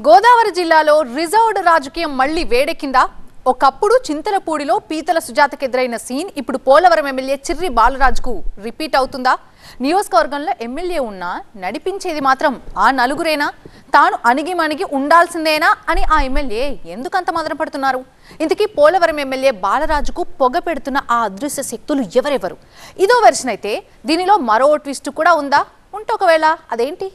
గోదావరి జిల్లాలో రిజర్వ్డ్ రాజకీయం మళ్లీ వేడెక్కిందా? ఒకప్పుడు చింతలపూడిలో పీతల సుజాతకు ఎదురైన సీన్ ఇప్పుడు పోలవరం ఎమ్మెల్యే చిర్రి బాలరాజుకు రిపీట్ అవుతుందా? నియోజకవర్గంలో ఎమ్మెల్యే ఉన్నా నడిపించేది మాత్రం ఆ నలుగురేనా? తాను అణిగిమణిగి ఉండాల్సిందేనా అని ఆ ఎమ్మెల్యే ఎందుకంత మదన పడుతున్నారు? ఇంతకీ పోలవరం ఎమ్మెల్యే బాలరాజుకు పొగ పెడుతున్న ఆ అదృశ్య శక్తులు ఎవరెవరు? ఇదో వెర్షన్ అయితే దీనిలో మరో ట్విస్ట్ కూడా ఉందా? ఉంటే ఒకవేళ అదేంటి?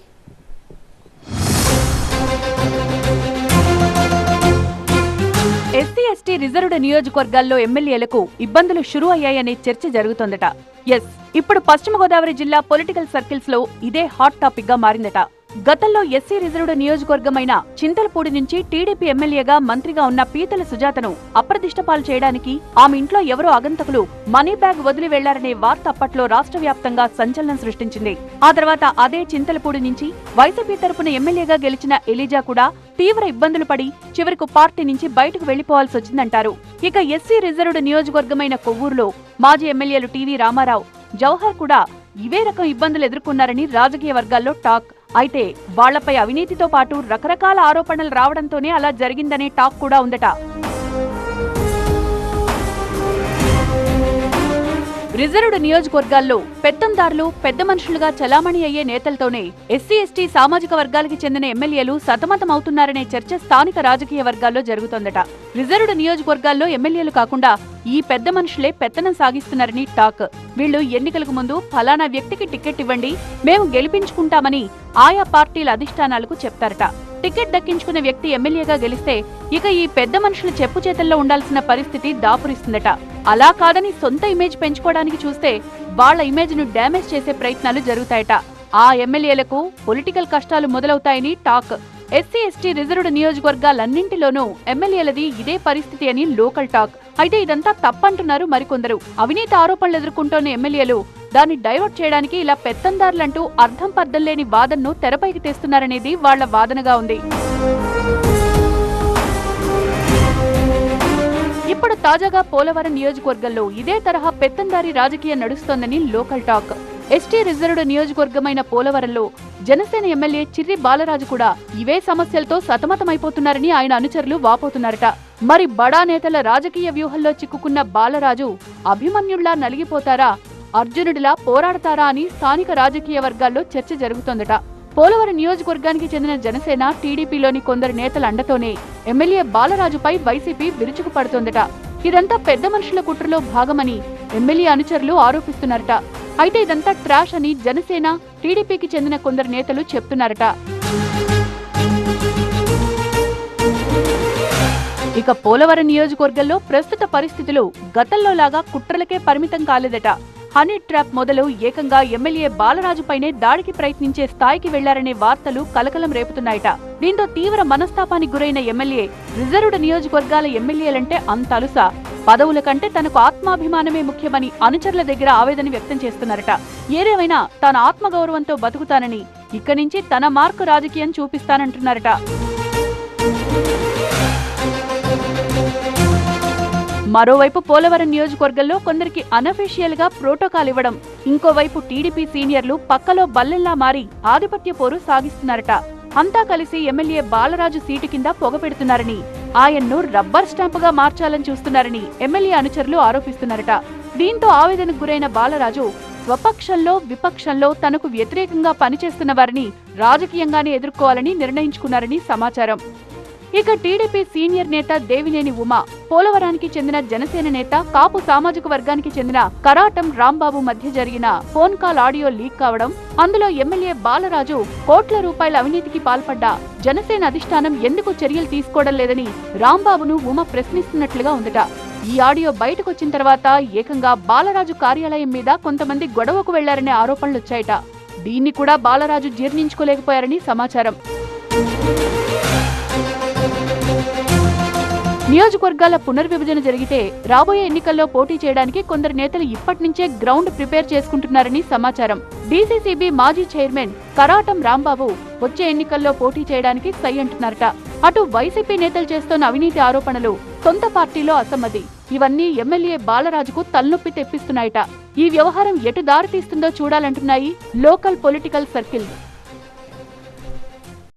ఎస్సీ ఎస్టీ రిజర్వ్డ్ నియోజకవర్గాల్లో ఎమ్మెల్యేలకు ఇబ్బందులు షురూ అయ్యాయనే చర్చ జరుగుతోందట. ఇప్పుడు పశ్చిమ గోదావరి జిల్లా పొలిటికల్ సర్కిల్స్ లో ఇదే హాట్ టాపిక్ గా మారిందట. గతంలో ఎస్సీ రిజర్వ్డ్ నియోజకవర్గమైన చింతలపూడి నుంచి టీడీపీ ఎమ్మెల్యేగా మంత్రిగా ఉన్న పీతల సుజాతను అప్రదిష్టపాలు చేయడానికి ఆమె ఇంట్లో ఎవరో ఆగంతకులు మనీ బ్యాగ్ వదిలి వెళ్లారనే వార్త అప్పట్లో రాష్ట్ర వ్యాప్తంగా సంచలనం సృష్టించింది. ఆ తర్వాత అదే చింతలపూడి నుంచి వైసీపీ తరపున ఎమ్మెల్యేగా గెలిచిన ఎలిజా కూడా తీవ్ర ఇబ్బందులు పడి చివరకు పార్టీ నుంచి బయటకు వెళ్లిపోవాల్సి వచ్చిందంటారు. ఇక ఎస్సీ రిజర్వ్డ్ నియోజకవర్గమైన కొవ్వూరులో మాజీ ఎమ్మెల్యేలు టీవీ రామారావు, జవహర్ కూడా ఇవే రకం ఇబ్బందులు ఎదుర్కొన్నారని రాజకీయ వర్గాల్లో టాక్. అయితే వాళ్లపై అవినీతితో పాటు రకరకాల ఆరోపణలు రావడంతోనే అలా జరిగిందనే టాక్ కూడా ఉందట. రిజర్వ్డ్ నియోజకవర్గాల్లో పెత్తందారులు పెద్ద మనుషులుగా చలామణి అయ్యే నేతలతోనే ఎస్సీ ఎస్టీ సామాజిక వర్గాలకి చెందిన ఎమ్మెల్యేలు సతమతమవుతున్నారనే చర్చ స్థానిక రాజకీయ వర్గాల్లో జరుగుతోందట. రిజర్వ్డ్ నియోజకవర్గాల్లో ఎమ్మెల్యేలు కాకుండా ఈ పెద్ద మనుషులే పెత్తనం సాగిస్తున్నారని టాక్. వీళ్లు ఎన్నికలకు ముందు ఫలానా వ్యక్తికి టికెట్ ఇవ్వండి, మేము గెలిపించుకుంటామని ఆయా పార్టీల అధిష్టానాలకు చెప్తారట. టికెట్ దక్కించుకున్న వ్యక్తి ఎమ్మెల్యేగా గెలిస్తే ఇక ఈ పెద్ద మనుషులు చెప్పు చేతల్లో ఉండాల్సిన పరిస్థితి దాపురిస్తుందట. అలా కాదని సొంత ఇమేజ్ పెంచుకోవడానికి చూస్తే వాళ్ల ఇమేజ్ ను డ్యామేజ్ చేసే ప్రయత్నాలు జరుగుతాయట. ఆ ఎమ్మెల్యేలకు పొలిటికల్ కష్టాలు మొదలవుతాయని టాక్. ఎస్సీ ఎస్టీ రిజర్వ్డ్ నియోజకవర్గాలన్నింటిలోనూ ఎమ్మెల్యేలది ఇదే పరిస్థితి అని లోకల్ టాక్. అయితే ఇదంతా తప్పంటున్నారు మరికొందరు. అవినీతి ఆరోపణలు ఎదుర్కొంటోన్న ఎమ్మెల్యేలు దాన్ని డైవర్ట్ చేయడానికి ఇలా పెత్తందారులంటూ అర్థం పర్థం లేని వాదనను తెరపైకి తెస్తున్నారనేది వాళ్ల వాదనగా ఉంది. ఇప్పుడు తాజాగా పోలవరం నియోజకవర్గంలో ఇదే తరహా పెత్తందారీ రాజకీయం నడుస్తోందని లోకల్ టాక్. ఎస్టీ రిజర్వ్డ్ నియోజకవర్గమైన పోలవరంలో జనసేన ఎమ్మెల్యే చిర్రి బాలరాజు కూడా ఇవే సమస్యలతో సతమతమైపోతున్నారని ఆయన అనుచరులు వాపోతున్నారట. మరి బడా నేతల రాజకీయ వ్యూహంలో చిక్కుకున్న బాలరాజు అభిమన్యుళ్లా నలిగిపోతారా, అర్జునుడిలా పోరాడతారా అని స్థానిక రాజకీయ వర్గాల్లో చర్చ జరుగుతోందట. పోలవరం నియోజకవర్గానికి చెందిన జనసేన, టీడీపీలోని కొందరు నేతల అండతోనే ఎమ్మెల్యే బాలరాజుపై వైసీపీ విరుచుకుపడుతోందట. ఇదంతా పెద్ద మనుషుల కుట్రలో భాగమని ఎమ్మెల్యే అనుచరులు ఆరోపిస్తున్నారట. అయితే ఇదంతా ట్రాష్ అని జనసేన, టీడీపీకి చెందిన కొందరు నేతలు చెప్తున్నారట. ఇక పోలవరం నియోజకవర్గంలో ప్రస్తుత పరిస్థితులు గతంలో లాగా కుట్రలకే పరిమితం కాలేదట. హనీ ట్రాప్ మొదలు ఏకంగా ఎమ్మెల్యే బాలరాజుపైనే దాడికి ప్రయత్నించే స్థాయికి వెళ్లారనే వార్తలు కలకలం రేపుతున్నాయట. దీంతో తీవ్ర మనస్తాపానికి గురైన ఎమ్మెల్యే రిజర్వ్డ్ నియోజకవర్గాల ఎమ్మెల్యేలంటే అంత అలుసా, పదవుల కంటే తనకు ఆత్మాభిమానమే ముఖ్యమని అనుచరుల దగ్గర ఆవేదన వ్యక్తం చేస్తున్నారట. ఏదేమైనా తాను ఆత్మగౌరవంతో బతుకుతానని, ఇక్కడి నుంచి తన మార్కు రాజకీయం చూపిస్తానంటున్నారట. మరోవైపు పోలవరం నియోజకవర్గంలో కొందరికి అనఫీషియల్ గా ప్రోటోకాల్ ఇవ్వడం, ఇంకోవైపు టీడీపీ సీనియర్లు పక్కలో బల్లెల్లా మారి ఆధిపత్య పోరు సాగిస్తున్నారట. అంతా కలిసి ఎమ్మెల్యే బాలరాజు సీటు కింద పొగ పెడుతున్నారని, ఆయన్ను రబ్బర్ స్టాంపుగా మార్చాలని చూస్తున్నారని ఎమ్మెల్యే అనుచరులు ఆరోపిస్తున్నారట. దీంతో ఆవేదనకు గురైన బాలరాజు స్వపక్షంలో విపక్షంలో తనకు వ్యతిరేకంగా పనిచేస్తున్న వారిని రాజకీయంగానే ఎదుర్కోవాలని నిర్ణయించుకున్నారని సమాచారం. ఇక టీడీపీ సీనియర్ నేత దేవినేని ఉమా, పోలవరానికి చెందిన జనసేన నేత, కాపు సామాజిక వర్గానికి చెందిన కరాటం రాంబాబు మధ్య జరిగిన ఫోన్ కాల్ ఆడియో లీక్ కావడం, అందులో ఎమ్మెల్యే బాలరాజు కోట్ల రూపాయల అవినీతికి పాల్పడ్డా జనసేన అధిష్టానం ఎందుకు చర్యలు తీసుకోవడం లేదని రాంబాబును ఉమా ప్రశ్నిస్తున్నట్లుగా ఉందట. ఈ ఆడియో బయటకొచ్చిన తర్వాత ఏకంగా బాలరాజు కార్యాలయం మీద కొంతమంది గొడవకు వెళ్లారనే ఆరోపణలొచ్చాయట. దీన్ని కూడా బాలరాజు జీర్ణించుకోలేకపోయారని సమాచారం. నియోజకవర్గాల పునర్విభజన జరిగితే రాబోయే ఎన్నికల్లో పోటీ చేయడానికి కొందరు నేతలు ఇప్పటినుంచే గ్రౌండ్ ప్రిపేర్ చేసుకుంటున్నారని సమాచారం. డీసీసీబీ మాజీ చైర్మన్ కరాటం రాంబాబు వచ్చే ఎన్నికల్లో పోటీ చేయడానికి సై అంటున్నారట. అటు వైసీపీ నేతలు చేస్తున్న అవినీతి ఆరోపణలు, సొంత పార్టీలో అసమ్మతి, ఇవన్నీ ఎమ్మెల్యే బాలరాజుకు తలనొప్పి తెప్పిస్తున్నాయట. ఈ వ్యవహారం ఎటు దారి తీస్తుందో చూడాలంటున్నాయి లోకల్ పొలిటికల్ సర్కిల్స్.